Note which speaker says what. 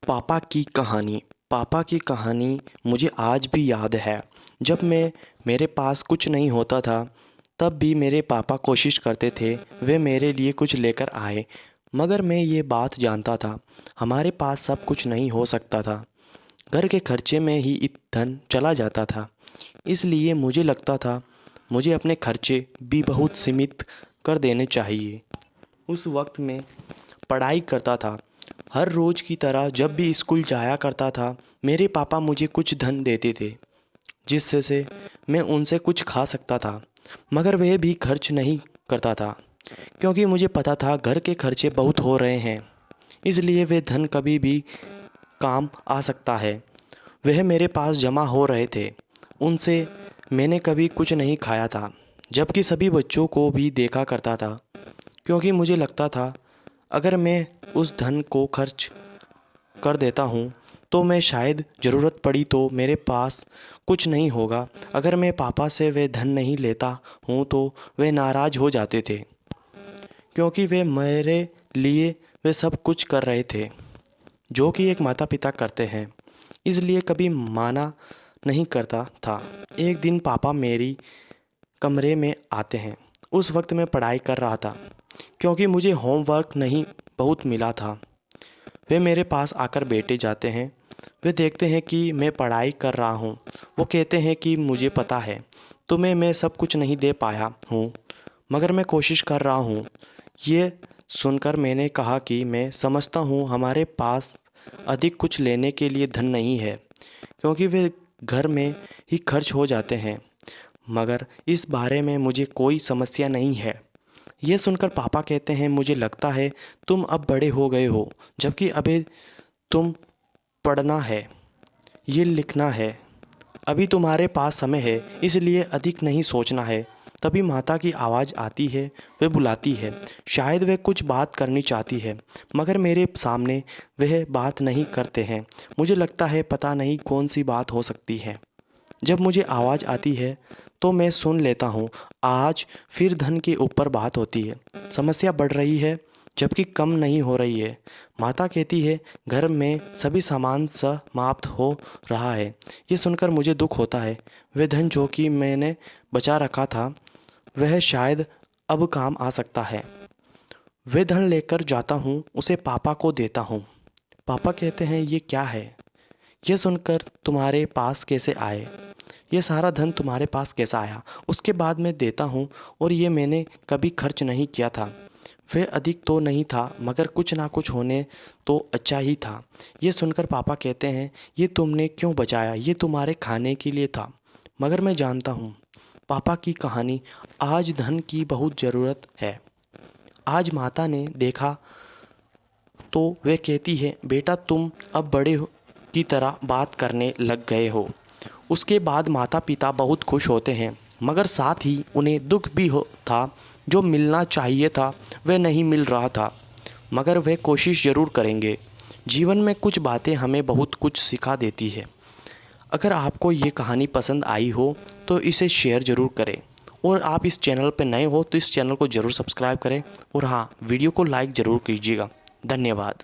Speaker 1: पापा की कहानी। पापा की कहानी मुझे आज भी याद है। जब मेरे पास कुछ नहीं होता था, तब भी मेरे पापा कोशिश करते थे वे मेरे लिए कुछ लेकर आए। मगर मैं ये बात जानता था, हमारे पास सब कुछ नहीं हो सकता था। घर के खर्चे में ही धन चला जाता था। इसलिए मुझे लगता था मुझे अपने खर्चे भी बहुत सीमित कर देने चाहिए। उस वक्त मैं पढ़ाई करता था। हर रोज़ की तरह जब भी स्कूल जाया करता था, मेरे पापा मुझे कुछ धन देते थे, जिससे से मैं उनसे कुछ खा सकता था। मगर वह भी खर्च नहीं करता था, क्योंकि मुझे पता था घर के खर्चे बहुत हो रहे हैं। इसलिए वे धन कभी भी काम आ सकता है। वह मेरे पास जमा हो रहे थे, उनसे मैंने कभी कुछ नहीं खाया था, जबकि सभी बच्चों को भी देखा करता था। क्योंकि मुझे लगता था अगर मैं उस धन को खर्च कर देता हूँ तो मैं शायद ज़रूरत पड़ी तो मेरे पास कुछ नहीं होगा। अगर मैं पापा से वे धन नहीं लेता हूँ तो वे नाराज़ हो जाते थे, क्योंकि वे मेरे लिए वे सब कुछ कर रहे थे जो कि एक माता पिता करते हैं। इसलिए कभी माना नहीं करता था। एक दिन पापा मेरी कमरे में आते हैं। उस वक्त मैं पढ़ाई कर रहा था, क्योंकि मुझे होमवर्क नहीं बहुत मिला था। वे मेरे पास आकर बैठे जाते हैं। वे देखते हैं कि मैं पढ़ाई कर रहा हूँ। वो कहते हैं कि मुझे पता है तुम्हें मैं सब कुछ नहीं दे पाया हूँ, मगर मैं कोशिश कर रहा हूँ। ये सुनकर मैंने कहा कि मैं समझता हूँ हमारे पास अधिक कुछ लेने के लिए धन नहीं है, क्योंकि वे घर में ही खर्च हो जाते हैं। मगर इस बारे में मुझे कोई समस्या नहीं है। ये सुनकर पापा कहते हैं, मुझे लगता है तुम अब बड़े हो गए हो, जबकि अभी तुम पढ़ना है, ये लिखना है। अभी तुम्हारे पास समय है, इसलिए अधिक नहीं सोचना है। तभी माता की आवाज़ आती है। वह बुलाती है। शायद वह कुछ बात करनी चाहती है, मगर मेरे सामने वह बात नहीं करते हैं। मुझे लगता है पता नहीं कौन सी बात हो सकती है। जब मुझे आवाज़ आती है तो मैं सुन लेता हूँ। आज फिर धन के ऊपर बात होती है। समस्या बढ़ रही है, जबकि कम नहीं हो रही है। माता कहती है घर में सभी सामान समाप्त हो रहा है। ये सुनकर मुझे दुख होता है। वह धन जो कि मैंने बचा रखा था, वह शायद अब काम आ सकता है। वह धन लेकर जाता हूँ, उसे पापा को देता हूँ। पापा कहते हैं, ये क्या है? ये सुनकर तुम्हारे पास कैसे आए? ये सारा धन तुम्हारे पास कैसा आया? उसके बाद मैं देता हूँ, और ये मैंने कभी खर्च नहीं किया था। वह अधिक तो नहीं था, मगर कुछ ना कुछ होने तो अच्छा ही था। ये सुनकर पापा कहते हैं, ये तुमने क्यों बचाया? ये तुम्हारे खाने के लिए था। मगर मैं जानता हूँ पापा की कहानी आज धन की बहुत ज़रूरत है। आज माता ने देखा तो वह कहती है, बेटा तुम अब की तरह बात करने लग गए हो। उसके बाद माता पिता बहुत खुश होते हैं, मगर साथ ही उन्हें दुख भी हो था। जो मिलना चाहिए था वह नहीं मिल रहा था, मगर वह कोशिश ज़रूर करेंगे। जीवन में कुछ बातें हमें बहुत कुछ सिखा देती है। अगर आपको ये कहानी पसंद आई हो तो इसे शेयर ज़रूर करें, और आप इस चैनल पर नए हो तो इस चैनल को ज़रूर सब्सक्राइब करें, और हाँ, वीडियो को लाइक ज़रूर कीजिएगा। धन्यवाद।